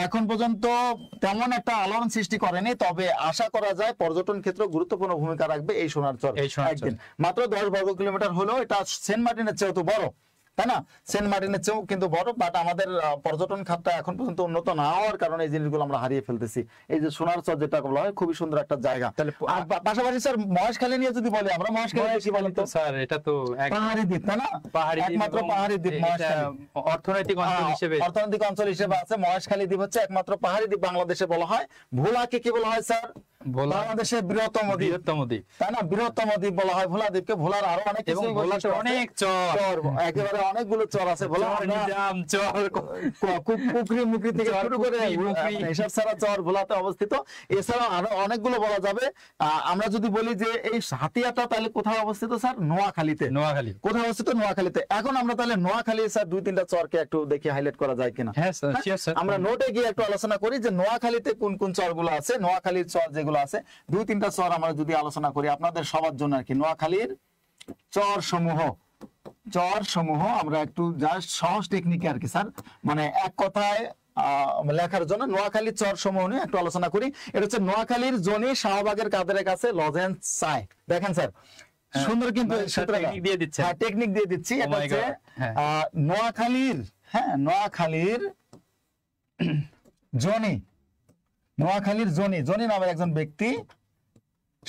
এখন পর্যন্ত তেমন একটা আলোড়ন সৃষ্টি করেনি, তবে আশা করা যায় পর্যটন ক্ষেত্রে গুরুত্বপূর্ণ ভূমিকা রাখবে এই সোনার চর। একদিন মাত্র 10 বর্গ কিলোমিটার হলেও এটা সেন্ট মার্টিনের চেয়েও তো বড়, তাই না? সেন্ট মার্টিনের চেয়েও কিন্তু বড়, বাট আমাদের পর্যটন খাতটা এখন পর্যন্ত উন্নত না হওয়ার কারণে এই জিনিসগুলো আমরা হারিয়ে ফেলতেছি। এই যে সোনার চর যেটা বলা হয় খুবই সুন্দর একটা জায়গা। আর পাশাপাশি স্যার মহেশখালী নিয়ে যদি বলি আমরা, মহেশখালী কি বলেন তো স্যার? এটা তো পাহাড়ি দ্বীপ, তাই না? একমাত্র পাহাড়ি দ্বীপ মহেশখালী। অর্থনৈতিক অঞ্চল হিসেবে আছে মহেশখালী দ্বীপ, হচ্ছে একমাত্র পাহাড়ি দ্বীপ বাংলাদেশে বলা হয়। ভোলাকে কি বলা হয় স্যার? বাংলাদেশের বৃহত্তম দ্বীপ, তাই না? বৃহত্তম দ্বীপ বলা হয় ভোলা দ্বীপকে। ভোলার আরো অনেক কিছু, অনেক চর, একেবারে অনেকগুলো চর আছে। ভোলা পুকুরি মুকরি থেকে শুরু করে এসব সারা চর ভোলাতে অবস্থিত। এছাড়াও আরো অনেকগুলো বলা যাবে। আমরা যদি বলি যে এই হাতিয়াটা তাহলে কোথায় অবস্থিত স্যার? নোয়াখালীতে। নোয়াখালী কোথায় অবস্থিত? নোয়াখালীতে। এখন আমরা তাহলে নোয়াখালী স্যার 2-3টা চরকে একটু দেখি হাইলাইট করা যায় কিনা। হ্যাঁ স্যার, আমরা নোটে গিয়ে একটু আলোচনা করি যে নোয়াখালীতে কোন কোন চরগুলো আছে। নোয়াখালীর চর যেগুলো আছে 2-3টা চর আমরা যদি আলোচনা করি আপনাদের সবার জন্য আর কি। নোয়াখালীর চর সমূহ আমরা একটু জাস্ট সহজ টেকনিকে আর কি স্যার, মানে এক কথায় লেখার জন্য নোয়াখালীর চর সমূহ নিয়ে একটু আলোচনা করি। এটা হচ্ছে নোয়াখালীর জনি, শাহবাগের কাদের কাছে, লজেন্স সাই। দেখেন স্যার সুন্দর কিন্তু টেকনিক দিয়ে দিচ্ছি। এটা হচ্ছে নোয়াখালীর জনি, জনি নামের একজন ব্যক্তি,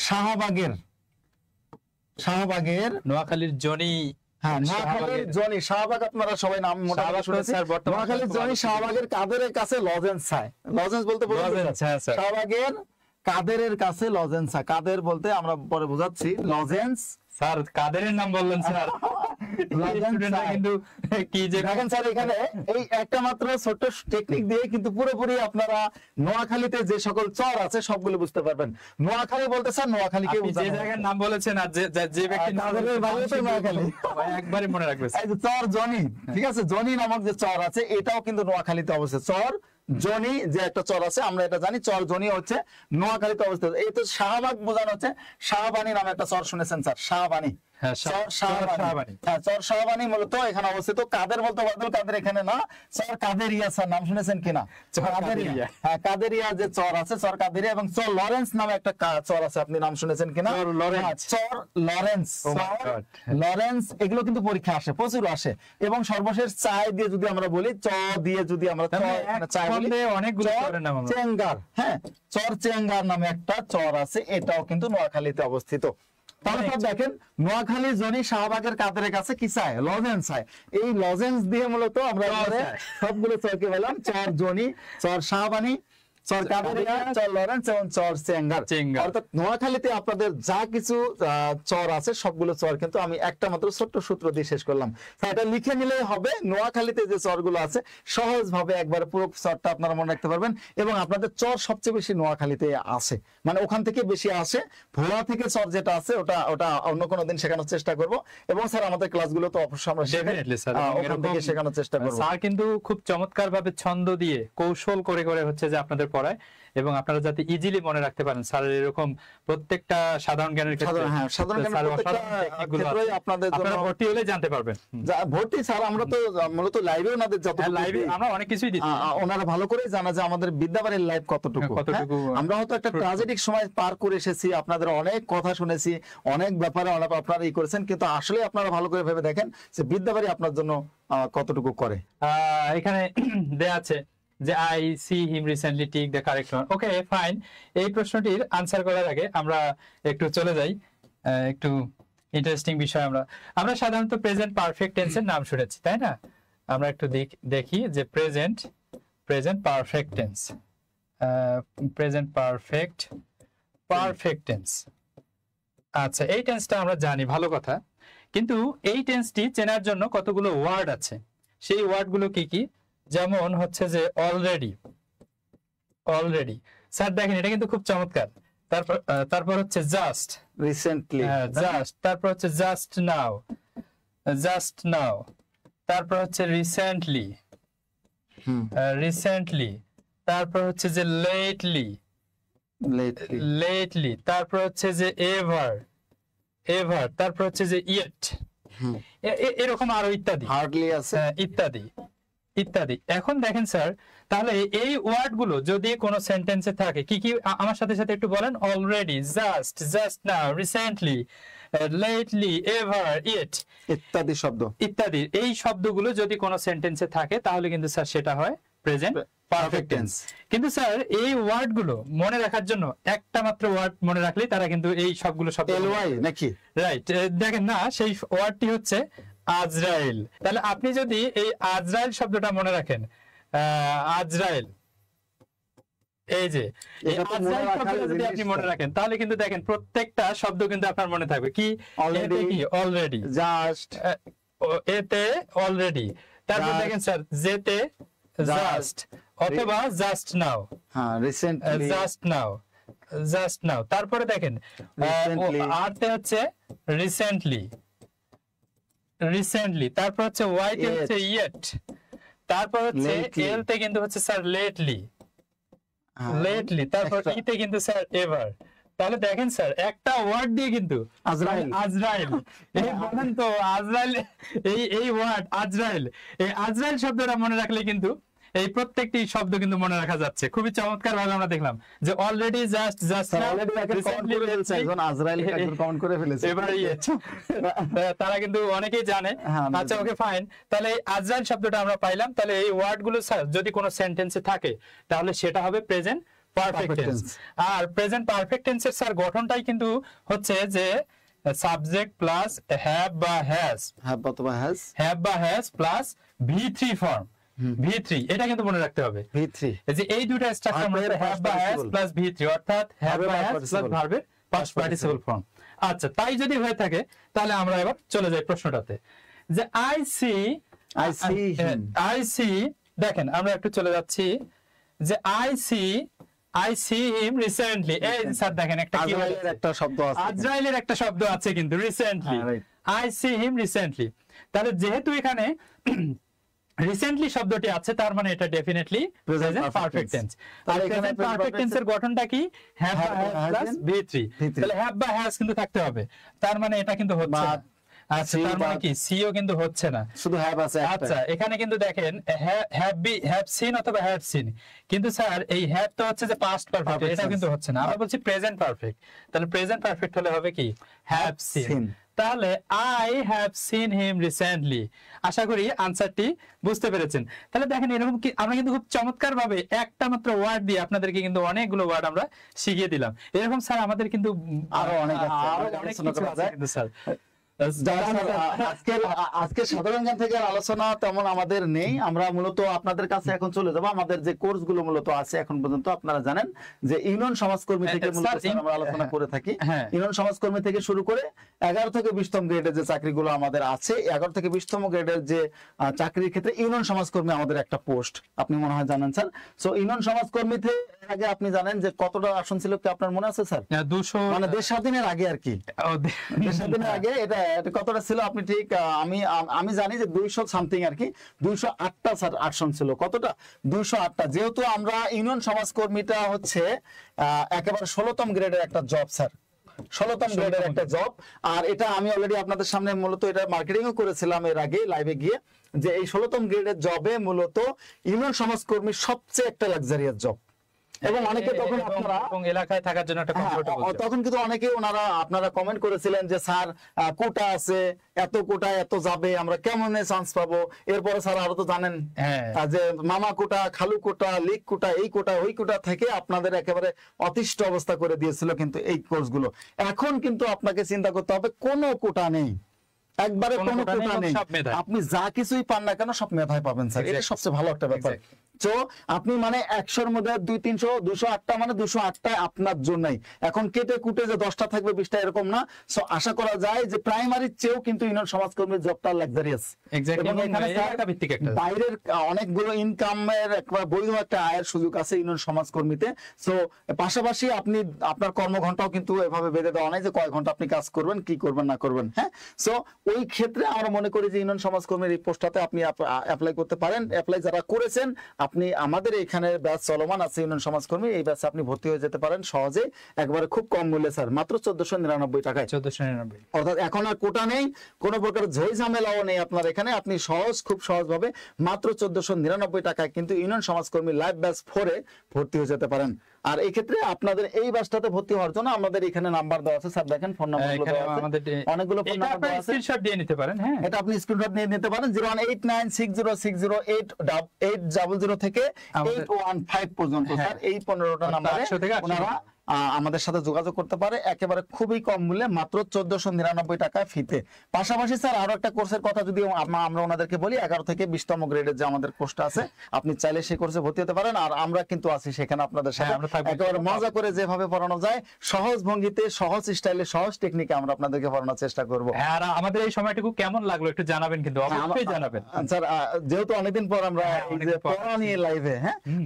শাহবাগের নোয়াখালীর জনি। হ্যাঁ, নোয়াখালীর জনি, শাহবাগ আপনারা সবাই নাম মোটামুটি শুনেছেন। নোয়াখালীর জনি, শাহবাগের কাদের কাছে লজেন্স সাই। লজেন্স বলতে শাহবাগের কাদের কাছে লজেন্স সাই। কাদের বলতে আমরা পরে বোঝাচ্ছি। লজেন্স স্যার কাদেরের নাম বললেন স্যার। স্টুডেন্টরা কিন্তু কি যে দেখেন স্যার এখানে এই একটা মাত্র ছোট্ট টেকনিক দিয়ে কিন্তু পুরোপুরি আপনারা নোয়াখালীতে যে সকল চর আছে সবগুলো বুঝতে পারবেন। নোয়াখালী বলতে স্যার নোয়াখালীকে আপনি যে জায়গার নাম বলেছেন আর যে ব্যক্তি নোয়াখালী একবারে মনে রাখবে। এই যে চর জনি, ঠিক আছে, জনি নামক যে চর আছে এটাও কিন্তু নোয়াখালীতে অবস্থিত। চর জনি যে একটা চর আছে আমরা এটা জানি, চর জনি হচ্ছে নোয়াখালীতে অবস্থিত। এই তো শাহবাগ বোঝানো হচ্ছে, শাহবানী নামে একটা চর শুনেছেন স্যার, শাহবানী। চর শাহবানী মূলত এখানে অবস্থিত। কাদের বলতে বাদল কাদের এখানে না, চর কাদেরিয়া স্যার নাম শুনেছেন কিনা? কাদেরিয়া, হ্যাঁ কাদেরিয়া যে চর আছে, চর কাদেরিয়া। এবং চর লরেন্স নামে একটা চর আছে, আপনি নাম শুনেছেন কিনা? চর লরেন্স, লরেন্স। এগুলো কিন্তু পরীক্ষা আসে, প্রচুর আসে। এবং সর্বশেষ চাই দিয়ে যদি আমরা বলি, চ দিয়ে যদি আমরা চাই বলি, অনেকগুলো চরের নাম, চেঙ্গার, হ্যাঁ চর চেঙ্গার নামে একটা চর আছে, এটাও কিন্তু নোয়াখালীতে অবস্থিত। তাহলে দেখেন নোয়াখালী জনি শাহবাগের কাদের কাছে কি চায়? লজেন্স চায়। এই লজেন্স দিয়ে মূলত আমরা সবগুলো চরকে বললাম, চর জনি, চর শাহবানী, চর কাদেরিয়া, চর লরেন্স এবং চর চেঙ্গার। অর্থাৎ নোয়াখালীতে আপনাদের যা কিছু চর আছে সবগুলো চর কিন্তু আমি একটা মাত্র ছোট্ট সূত্র দিয়ে শেষ করলাম। এটা লিখে নিলে হবে, নোয়াখালীতে যে চরগুলো আছে সহজভাবে একবার পুরো চরটা আপনারা মনে রাখতে পারবেন। এবং আপনাদের চর সবচেয়ে বেশি নোয়াখালীতে আছে, মানে ওখান থেকে বেশি আসে। ভোলা থেকে চর যেটা আছে ওটা অন্য কোনো দিন শেখানোর চেষ্টা করব। এবং স্যার আমাদের ক্লাসগুলো তো অবশ্যই আমরা ওখান থেকে শেখানোর চেষ্টা করব। স্যার কিন্তু খুব চমৎকার ভাবে ছন্দ দিয়ে কৌশল করে করে হচ্ছে যে আপনাদের পড়ায়, এবং আপনারা যাতে ইজিলি মনে রাখতে পারেন স্যারের এরকম প্রত্যেকটা সাধারণ জ্ঞানের ক্ষেত্রে, আপনাদের আপনারা ভর্তি হলে জানতে পারবেন। ভর্তি স্যার আমরা তো মূলত লাইভে ওনাদের যত লাইভে আমরা অনেক কিছুই দিচ্ছি, ওনারা ভালো করে জানা যে আমাদের বিদ্যাবাড়ির লাইভ কতটুকু। আমরা হয়তো একটা ট্র্যাজেডিক সময় পার করে এসেছি, আপনাদের অনেক কথা শুনেছি, অনেক ব্যাপারে আপনারা ই করেছেন, কিন্তু আসলে আপনারা ভালো করে ভেবে দেখেন যে বিদ্যাবাড়ি আপনার জন্য কতটুকু করে। এখানে দেয়া আছে যে I see him recently take the correct one. Okay, fine. এই প্রশ্নটির আনসার করার আগে আমরা একটু চলে যাই একটু ইন্টারেস্টিং বিষয়। আমরা সাধারণত প্রেজেন্ট পারফেক্ট টেন্সের নাম শুনেছি, তাই না? আমরা একটু দেখি যে present perfect tense, present perfect tense. আচ্ছা, এই টেন্সটা আমরা জানি, ভালো কথা। কিন্তু এই টেন্সটি চেনার জন্য কতগুলো ওয়ার্ড আছে, সেই ওয়ার্ডগুলো কি কি? যেমন হচ্ছে যে অলরেডি। স্যার দেখেন এটা কিন্তু খুব চমৎকার। তারপর হচ্ছে জাস্ট, রিসেন্টলি, জাস্ট। তারপর হচ্ছে জাস্ট নাও। তারপর হচ্ছে রিসেন্টলি। তারপর হচ্ছে যে লেটলি। তারপর হচ্ছে যে এভার। তারপর হচ্ছে যে ইয়েট, এরকম আরো ইত্যাদি, হার্ডলি আছে, ইত্যাদি। এখন দেখেন স্যার, তাহলে এই ওয়ার্ড গুলো যদি কোনো সেন্টেন্সে থাকে, কি কি আমার সাথে সাথে একটু বলেন? Already, just now, recently, lately, ever, yet ইত্যাদি। এই শব্দগুলো যদি কোনো সেন্টেন্সে থাকে তাহলে কিন্তু স্যার সেটা হয় প্রেজেন্ট পারফেক্ট টেন্স। কিন্তু স্যার এই ওয়ার্ড গুলো মনে রাখার জন্য একটা মাত্র ওয়ার্ড মনে রাখলেই তারা কিন্তু এই সবগুলো শব্দ নাকি, রাইট? দেখেন না, সেই ওয়ার্ডটি হচ্ছে আজরাইল। তাহলে আপনি যদি এই আজরাইল শব্দটা মনে রাখেন, আজরাইল, এই যে আজরাইল শব্দটা যদি আপনি মনে রাখেন তাহলে কিন্তু দেখেন প্রত্যেকটা শব্দ কিন্তু আপনার মনে থাকবে। কি? অলরেডি, জাস্ট, এতে অলরেডি। তারপর দেখেন স্যার যেতে জাস্ট, অথবা just now, recently, just now. তারপরে দেখেন আরতে হচ্ছে রিসেন্টলি। তারপর হচ্ছে ওয়াইতে হচ্ছে ইয়েট। তারপর হচ্ছে এলতে কিন্তু হচ্ছে স্যার লেটলি। তারপর ইতে কিন্তু স্যার এভার। তাহলে দেখেন স্যার একটা ওয়ার্ড দিয়ে কিন্তু আজরাইল, এই বলেন তো আজরাইল, এই ওয়ার্ড আজরাইল, এই আজরাইল শব্দটা মনে রাখলে কিন্তু এই প্রত্যেকটি শব্দ কিন্তু মনে রাখা যাচ্ছে। খুবই চমৎকার ভাবে আমরা দেখলাম যে অলরেডি, জাস্ট তারা কিন্তু অনেকেই জানে। আচ্ছা, ওকে, ফাইন। তাহলে আজরাইল শব্দটা আমরা পাইলাম। তাহলে এই ওয়ার্ড গুলো স্যার যদি কোনো সেন্টেন্সে থাকে তাহলে সেটা হবে প্রেজেন্ট পারফেক্ট টেন্স। আর প্রেজেন্ট পারফেক্ট টেন্সের স্যার গঠনটাই কিন্তু হচ্ছে যে সাবজেক্ট প্লাস হ্যাভ বা has plus V3 form. V3 এটা কিন্তু মনে রাখতে হবে। V3 এই যে এই দুটো স্ট্রাকচার মধ্যে হ্যাভ বা হ্যাজ প্লাস V3, অর্থাৎ হ্যাভ বা হ্যাজ প্লাস ভার্বের পাস্ট পার্টিসিপল ফর্ম। আচ্ছা, তাই যদি হয়ে থাকে তাহলে আমরা এবার চলে যাই প্রশ্নটাতে। যে I see দেখেন আমরা একটু চলে যাচ্ছি যে I see him recently এই স্যার দেখেন একটা কি একটা শব্দ আছে, আজরাইলের একটা শব্দ আছে কিন্তু recently I see him recently তাহলে যেহেতু এখানে রিসেন্টলি শব্দটি আছে তার মানে এটা ডেফিনেটলি প্রেজেন্ট পারফেক্ট টেন্স। আর এখানে পারফেক্ট টেন্সের গঠনটা কি হ্যাভ বা হ্যাজ প্লাস V3 তাহলে হ্যাভ বা হ্যাজ কিন্তু থাকতে হবে তার মানে এটা কিন্তু হচ্ছে না। আচ্ছা তার মানে কি সিও কিন্তু হচ্ছে না শুধু হ্যাভ আছে একটা। আচ্ছা এখানে কিন্তু দেখেন হ্যাভ সিন অথবা হ্যাভ সিন কিন্তু স্যার এই হ্যাভ তো হচ্ছে যে পাস্ট পারফেক্ট এটা কিন্তু হচ্ছে না আমরা বলছি প্রেজেন্ট পারফেক্ট তাহলে প্রেজেন্ট পারফেক্ট হলে হবে কি হ্যাভ সিন তাহলে I have seen him recently আশা করি আনসারটি বুঝতে পেরেছেন। তাহলে দেখেন এরকম কি আমরা কিন্তু খুব চমৎকার ভাবে একটা মাত্র ওয়ার্ড দিয়ে আপনাদেরকে কিন্তু অনেকগুলো ওয়ার্ড আমরা শিখিয়ে দিলাম। এরকম স্যার আমাদের কিন্তু আরো অনেক কিছু আছে কিন্তু স্যার আজকে সাধারণ জ্ঞান থেকে আলোচনা তেমন আমাদের নেই। আমরা মূলত আপনাদের কাছে এখন চলে যাবো আমাদের যে কোর্স গুলো মূলত আছে এখন পর্যন্ত আপনারা জানেন যে ইউনিয়ন সমাজকর্মী থেকে মূলত আমরা আলোচনা করে থাকি। ইউনিয়ন সমাজকর্মী থেকে শুরু করে 11 থেকে 20তম গ্রেডের যে চাকরিগুলো আমাদের আছে 11 থেকে 20তম গ্রেডের যে চাকরির ক্ষেত্রে ইউনিয়ন সমাজকর্মী আমাদের একটা পোস্ট আপনি মনে হয় জানেন স্যার। সো ইউনিয়ন সমাজকর্মী থেকে আগে আপনি জানেন যে কতটা আসন ছিল কি আপনার মনে আছে স্যার? 200 মানে দেশ স্বাধীনের আগে আর কি দেশ স্বাধীনের আগে এটা কতটা ছিল আপনি ঠিক আমি জানি যে 200 সামথিং আর কি 208টা স্যার আসন ছিল কতটা 208টা। যেহেতু আমরা ইউনিয়ন সমাজকর্মীটা হচ্ছে একেবারে 16তম গ্রেডের একটা জব স্যার 16তম গ্রেডের একটা জব। আর এটা আমি অলরেডি আপনাদের সামনে মূলত এটা মার্কেটিংও করেছিলাম এর আগে লাইভে গিয়ে যে এই 16তম গ্রেডের জবে মূলত ইউনিয়ন সমাজকর্মী সবচেয়ে একটা লাক্সারিয়াস জব এবং অনেকে তখন আপনারা এলাকায় থাকার জন্য একটা কমফোর্টেবল তখন কিন্তু অনেকে ওনারা আপনারা কমেন্ট করেছিলেন যে স্যার কোটা আছে এত কোটা এত যাবে আমরা কেমনে চান্স পাবো। এরপরে স্যার আরো তো জানেন যে মামা কোটা খালু কোটা লিগ কোটা এই কোটা ওই কোটা থেকে আপনাদের একেবারে অতিষ্ঠ অবস্থা করে দিয়েছিল কিন্তু এই কোর্সগুলো। এখন কিন্তু আপনাকে চিন্তা করতে হবে কোনো কোটা নেই একবারে কোনো কোটা নেই আপনি যা কিছুই পান না কেন সব মেধায় পাবেন স্যার এটা সবচেয়ে ভালো একটা ব্যাপার। তো আপনি মানে 100-র মধ্যে 200-300 208টা মানে 208টা আপনার জন্যই এখন কেটে কুটে যে 10টা থাকবে 20টা এরকম না। সো আশা করা যায় যে প্রাইমারির চেয়েও কিন্তু ইউনিয়ন সমাজকর্মীর জবটা লাক্সারিয়াস এবং এখানে বাইরের অনেকগুলো ইনকামের একবার বৈধ একটা আয়ের সুযোগ আছে ইউনিয়ন সমাজকর্মীতে। সো পাশাপাশি আপনি আপনার কর্মঘণ্টাও কিন্তু এভাবে বেঁধে দেওয়া নাই যে কয় ঘন্টা আপনি কাজ করবেন কি করবেন না করবেন। হ্যাঁ সো ওই ক্ষেত্রে আমরা মনে করি যে ইউনিয়ন সমাজকর্মীর এই পোস্টটাতে আপনি অ্যাপ্লাই করতে পারেন। অ্যাপ্লাই যারা করেছেন আপনি আমাদের এখানে ব্যাচ চলমান আছে ইউনিয়ন সমাজকর্মী এই ব্যাচে আপনি ভর্তি হয়ে যেতে পারেন সহজে একবারে খুব কম মূল্যে স্যার মাত্র 1499 টাকায় 1499 অর্থাৎ এখন আর কোটা নেই কোনো প্রকার ঝই ঝামেলাও নেই আপনার এখানে আপনি খুব সহজ ভাবে মাত্র 1499 টাকায় কিন্তু ইউনিয়ন সমাজকর্মী লাইভ ব্যাচ 4 এ ভর্তি হয়ে যেতে পারেন। আর এই ক্ষেত্রে আপনাদের এই ব্যাচটাতে ভর্তি হওয়ার জন্য আমাদের এখানে নাম্বার দেওয়া আছে স্যার দেখেন ফোন নাম্বারগুলো দেওয়া আছে অনেকগুলো ফোন নাম্বার দেওয়া আছে স্ক্রিনশট দিয়ে নিতে পারেন। হ্যাঁ এটা আপনি স্ক্রিনশট নিয়ে নিতে পারেন 01896060800 থেকে 815 পর্যন্ত স্যার এই 15টা নাম্বারে ওনারা আমাদের সাথে যোগাযোগ করতে পারে একেবারে খুবই কম মূল্যে মাত্র 1499 টাকায় ফিতে। পাশাপাশি স্যার আরো একটা কোর্সের কথা যদি আমরা ওনাদেরকে বলি 11 থেকে 20তম গ্রেডের যে আমাদের কোর্সটা আছে আপনি চাইলে সেই কোর্সে ভর্তি হতে পারেন। আর আমরা কিন্তু আছি সেখানে আপনাদের সাথে একেবারে মজা করে যেভাবে পড়ানো যায় সহজ ভঙ্গিতে সহজ স্টাইলে সহজ টেকনিকে আমরা আপনাদেরকে পড়ানোর চেষ্টা করব। আর আমাদের এই সময়টুকু কেমন লাগলো একটু জানাবেন কিন্তু অবশ্যই জানাবেন স্যার যেহেতু অনেকদিন পর আমরা এই যে পড়া নিয়ে লাইভে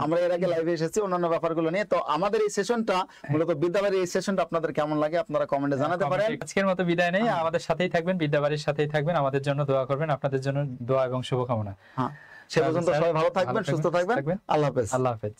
আমরা এর আগে লাইভে এসেছি অন্যান্য ব্যাপারগুলো নিয়ে তো আমাদের এই সেশনটা মূলত বিদ্যাবাড়ির এই সেশনটা আপনাদের কেমন লাগে আপনারা কমেন্টে জানাতে পারেন। আজকের মতো বিদায় নেই আমাদের সাথেই থাকবেন বিদ্যাবাড়ির সাথেই থাকবেন আমাদের জন্য দোয়া করবেন আপনাদের জন্য দোয়া এবং শুভকামনা। সে পর্যন্ত সবাই ভালো থাকবেন সুস্থ থাকবেন আল্লাহ হাফেজ। আল্লাহ হাফেজ।